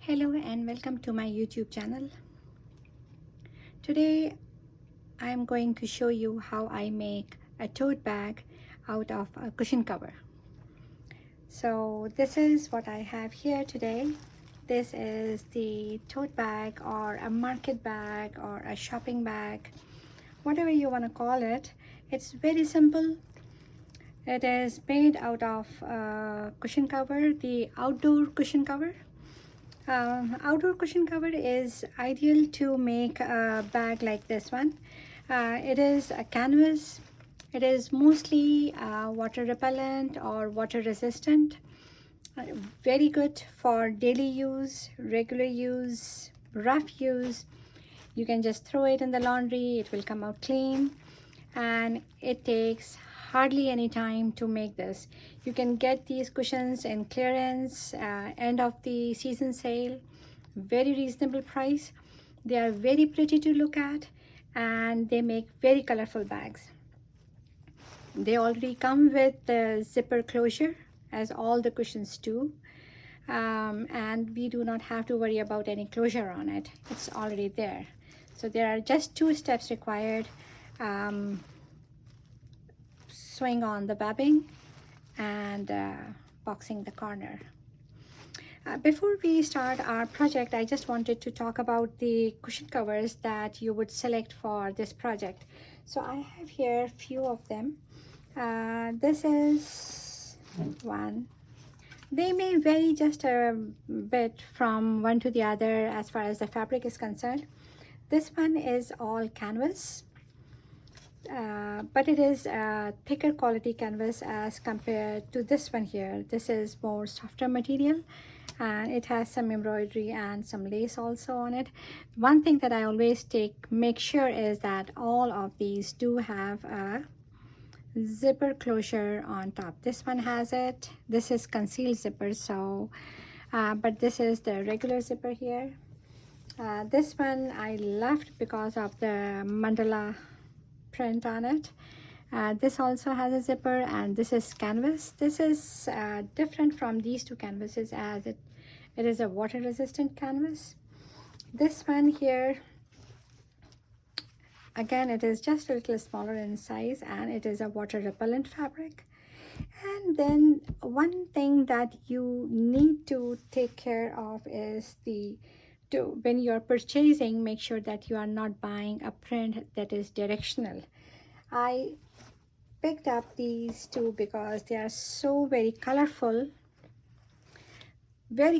Hello and welcome to my YouTube channel. Today I'm going to show you how I make a tote bag out of a cushion cover. So this is what I have here today. This is the tote bag or a market bag or a shopping bag, whatever you want to call it. It's very simple. It is made out of cushion cover, the outdoor cushion cover. Outdoor cushion cover is ideal to make a bag like this one. It is a canvas. It is mostly water repellent or water resistant. Very good for daily use, regular use, rough use. You can just throw it in the laundry, it will come out clean, and it takes hardly any time to make this. You can get these cushions in clearance, end of the season sale, very reasonable price. They are very pretty to look at and they make very colorful bags. They already come with the zipper closure, as all the cushions do, and we do not have to worry about any closure on it. It's already there. So there are just 2 steps required. Sewing on the webbing and boxing the corner. Before we start our project, I just wanted to talk about the cushion covers that you would select for this project. So I have here few of them. This is one. They may vary just a bit from one to the other as far as the fabric is concerned. This one is all canvas. But it is a thicker quality canvas as compared to this one here. This is more softer material and it has some embroidery and some lace also on it. One thing that I always make sure is that all of these do have a zipper closure on top. This one has it. This is concealed zipper, so but this is the regular zipper here. This one I left because of the mandala print on it. This also has a zipper, and this is canvas. This is different from these 2 canvases as it is a water resistant canvas. This one here, again, it is just a little smaller in size and it is a water repellent fabric. And then one thing that you need to take care of is when you're purchasing, make sure that you are not buying a print that is directional. I picked up these 2 because they are so very colorful, very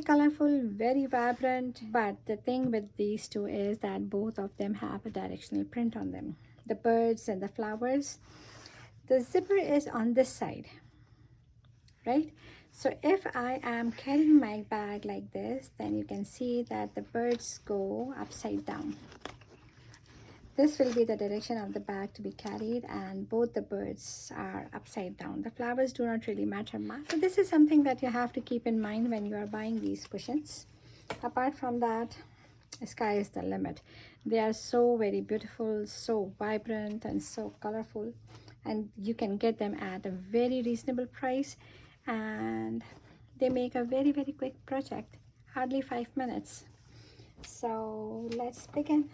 vibrant. But the thing with these 2 is that both of them have a directional print on them, the birds and the flowers. The zipper is on this side, right? So if I am carrying my bag like this, then you can see that the birds go upside down. This will be the direction of the bag to be carried, and both the birds are upside down. The flowers do not really matter much. So this is something that you have to keep in mind when you are buying these cushions. Apart from that, the sky is the limit. They are so very beautiful, so vibrant and so colorful, and you can get them at a very reasonable price, and they make a very quick project, hardly 5 minutes. So let's begin.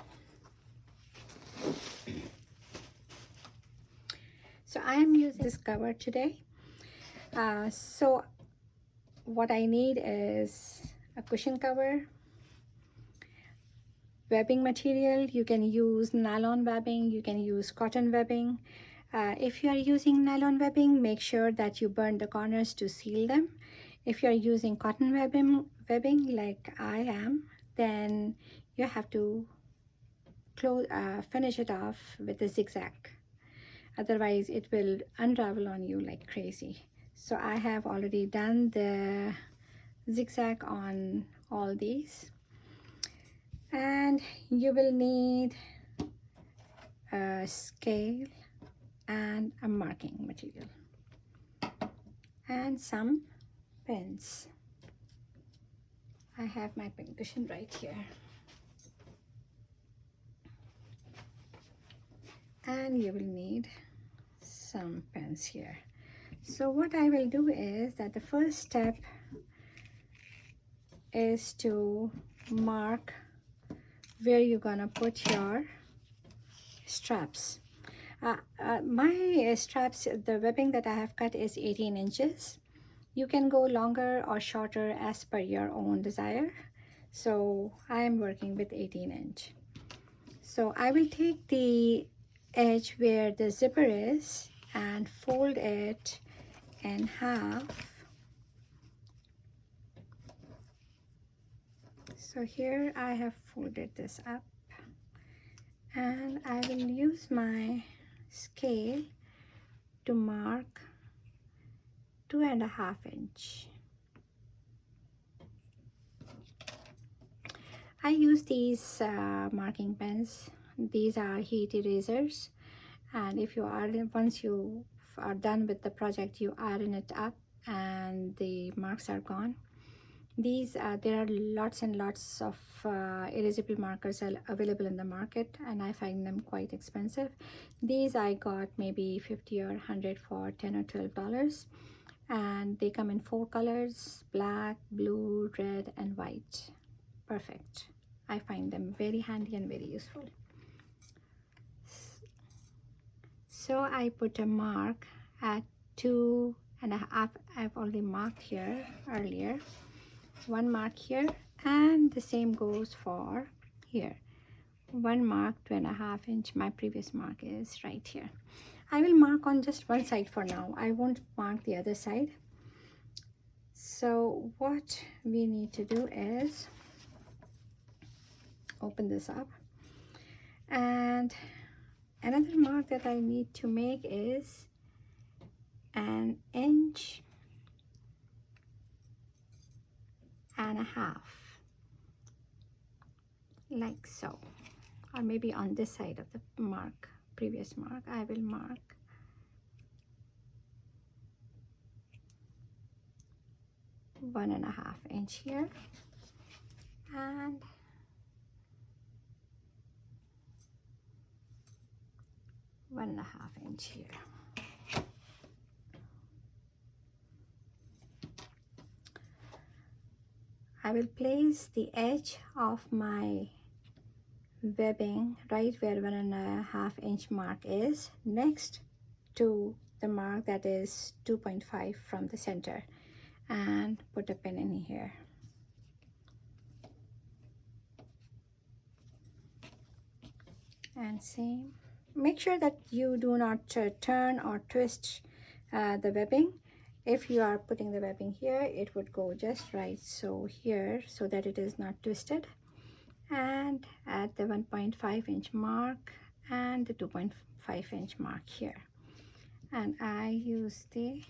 So I am using this cover today. So what I need is a cushion cover, webbing material. You can use nylon webbing, you can use cotton webbing. If you are using nylon webbing, make sure that you burn the corners to seal them. If you are using cotton webbing like I am, then you have to finish it off with a zigzag. Otherwise it will unravel on you like crazy. So I have already done the zigzag on all these. And you will need a scale and a marking material and some pins. I have my pin cushion right here. And you will need some pins here. So what I will do is that the first step, is to mark where you're gonna put your straps. My straps, the webbing that I have cut is 18 inches. You can go longer or shorter as per your own desire. So I am working with 18-inch. So I will take the edge where the zipper is and fold it in half. So here I have folded this up, and I will use my scale to mark 2.5 inch. I use these marking pens. These are heat erasers, and if you are, once you are done with the project, you iron it up and the marks are gone. These there are lots and lots of erasable markers available in the market, and I find them quite expensive. These I got maybe 50 or 100 for $10 or $12, and they come in 4 colors: black, blue, red, and white. Perfect. I find them very handy and very useful. So I put a mark at 2.5. I've already marked here earlier. 1 mark here, and the same goes for here. 1 mark, 2.5 inch. My previous mark is right here. I will mark on just one side for now. I won't mark the other side. So what we need to do is open this up, and another mark that I need to make is 1.5 inches, like so, or maybe on this side of the mark, previous mark. I will mark 1.5 inch here, and 1.5 inch here. I will place the edge of my webbing right where 1.5 inch mark is, next to the mark that is 2.5 from the center, and put a pin in here. And same. Make sure that you do not turn or twist the webbing. If you are putting the webbing here, it would go just right so here, so that it is not twisted. And at the 1.5 inch mark and the 2.5 inch mark here, and I use the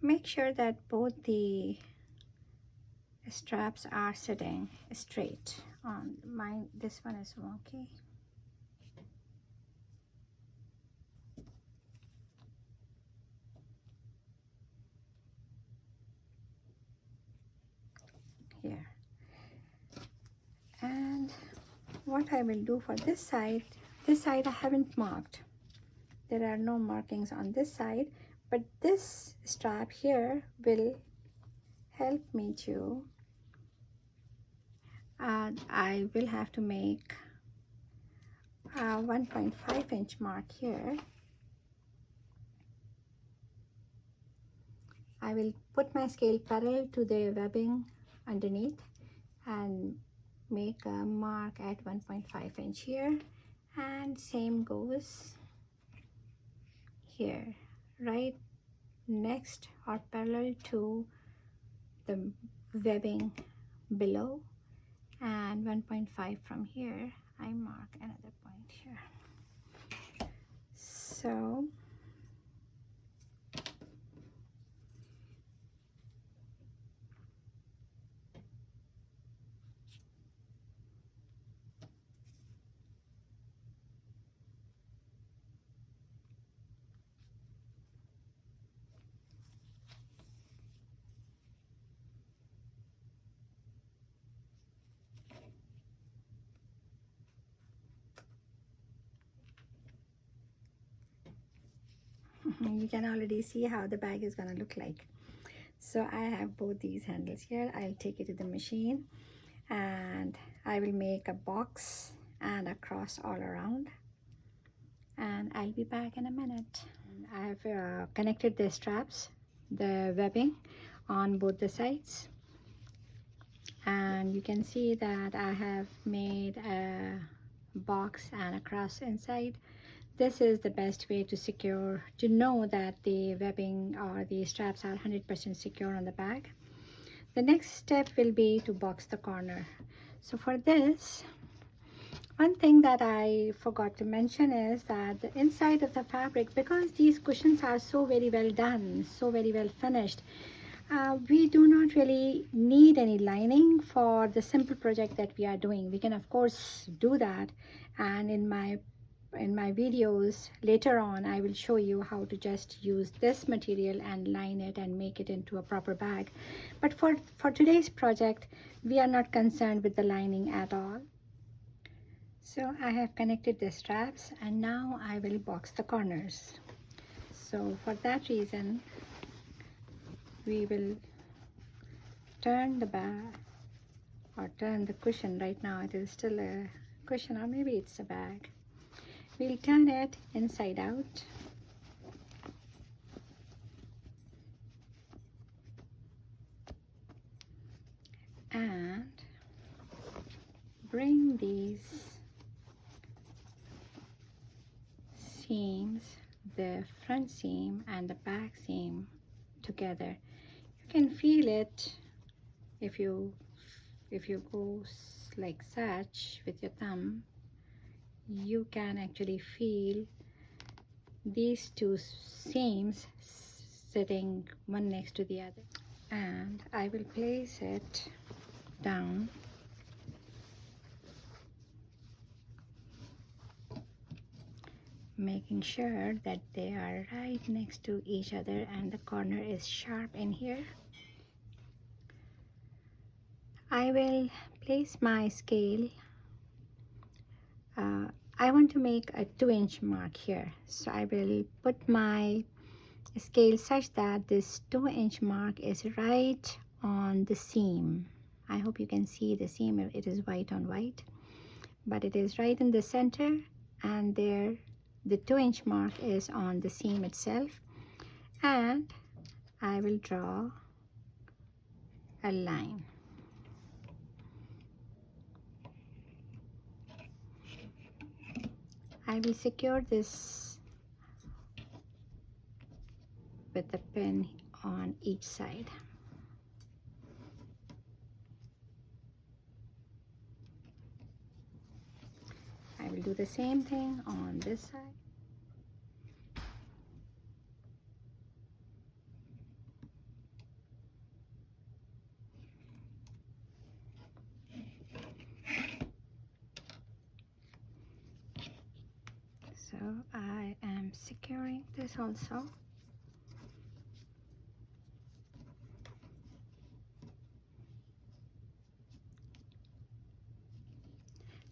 make sure that both the straps are sitting straight on mine. This one is wonky. Here. And what I will do for this side I haven't marked. There are no markings on this side, but this strap here will help me to I will have to make a 1.5 inch mark here. I will put my scale parallel to the webbing underneath and make a mark at 1.5 inch here, and same goes here, right next or parallel to the webbing below, and 1.5 from here. I mark another point here. So You can already see how the bag is gonna look like. So I have both these handles here. I'll take it to the machine and I will make a box and a cross all around, and I'll be back in a minute. I have connected the straps, the webbing on both the sides, and you can see that I have made a box and a cross inside. This is the best way to know that the webbing or the straps are 100% secure on the bag. The next step will be to box the corner. So for this, one thing that I forgot to mention is that the inside of the fabric, because these cushions are so very well done, so very well finished, we do not really need any lining for the simple project that we are doing. We can of course do that, and in my videos later on I will show you how to just use this material and line it and make it into a proper bag. But for today's project, we are not concerned with the lining at all. So I have connected the straps, and now I will box the corners. So for that reason, we will turn the bag, or turn the cushion. Right now it is still a cushion, or maybe it's a bag. We'll turn it inside out. And bring these seams, the front seam and the back seam, together. You can feel it if you go like such with your thumb. You can actually feel these two seams sitting one next to the other. And I will place it down making sure that they are right next to each other and the corner is sharp in here. I will place my scale. I want to make a 2-inch mark here, so I will put my scale such that this 2-inch mark is right on the seam. I hope you can see the seam. It is white on white, but it is right in the center, and there the 2-inch mark is on the seam itself. And I will draw a line. I will secure this with a pin on each side. I will do the same thing on this side. So I am securing this also.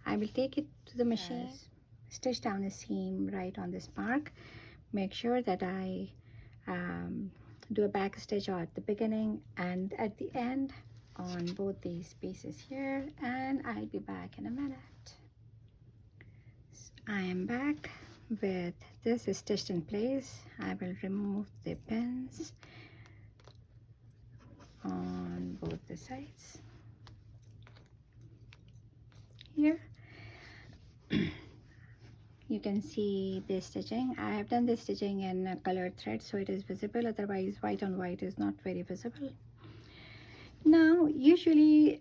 I will take it to the machine, stitch down a seam right on this mark. Make sure that I do a back stitch at the beginning and at the end on both these pieces here, and I'll be back in a minute. So I am back with this stitched in place. I will remove the pins on both the sides here. You can see the stitching. I have done the stitching in a colored thread so it is visible, otherwise white on white is not very visible. Now usually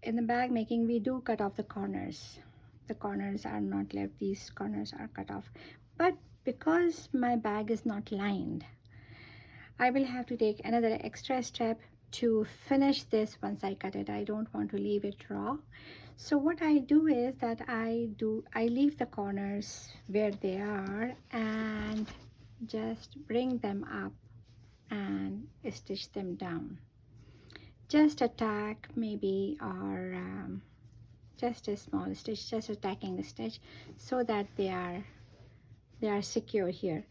in the bag making we do cut off the corners. The corners are not left, these corners are cut off. But because my bag is not lined, I will have to take another extra step to finish this once I cut it. I don't want to leave it raw. So what I do is that I leave the corners where they are and just bring them up and stitch them down. Just a tack maybe, or just a small stitch, just a tacking stitch, so that they are they are secure here.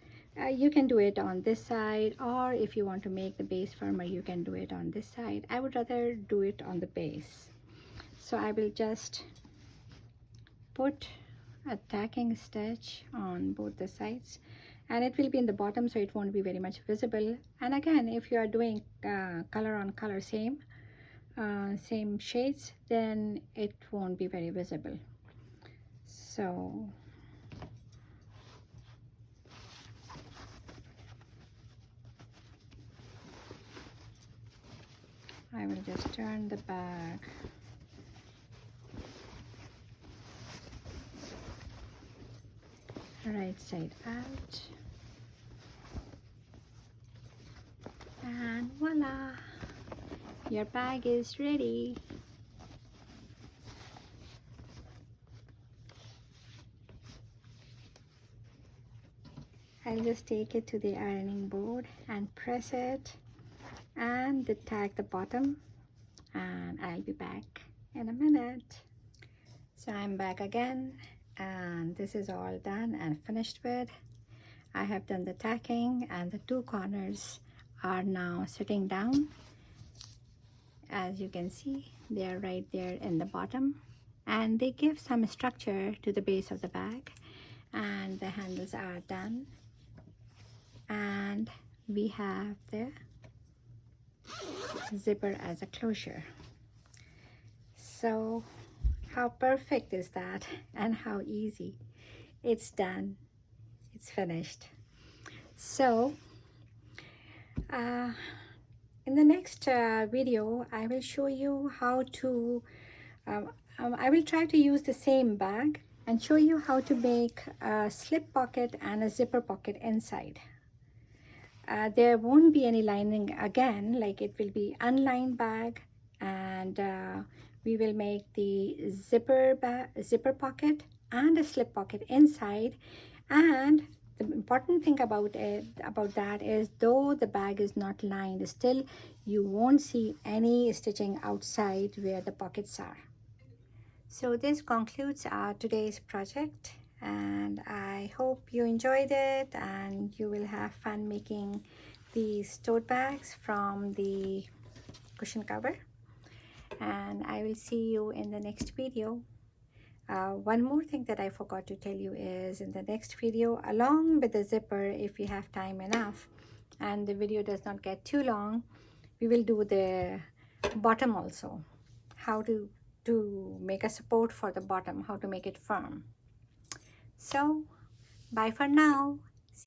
You can do it on this side, or if you want to make the base firmer, you can do it on this side. I would rather do it on the base. So I will just put a tacking stitch on both the sides, and it will be in the bottom, so it won't be very much visible. And again, if you are doing color on color, same shades, then it won't be very visible. So I will just turn the bag right side out, and voila, your bag is ready. I'll just take it to the ironing board and press it and tag the bottom, and I'll be back in a minute. So I'm back again, and this is all done and finished with. I have done the tacking, and the two corners are now sitting down. As you can see, they are right there in the bottom, and they give some structure to the base of the bag. And the handles are done, and we have the zipper as a closure. So how perfect is that, and how easy. It's done, it's finished. So in the next video, I will show you how to I will try to use the same bag and show you how to make a slip pocket and a zipper pocket inside. There won't be any lining again, like it will be unlined bag, and we will make the zipper pocket and a slip pocket inside. And the important thing about that is, though the bag is not lined, still you won't see any stitching outside where the pockets are. So this concludes our today's project, and I hope you enjoyed it and you will have fun making these tote bags from the cushion cover. And I will see you in the next video. One more thing that I forgot to tell you is, in the next video, along with the zipper, if we have time enough and the video does not get too long, we will do the bottom also, how to make a support for the bottom, how to make it firm. So bye for now.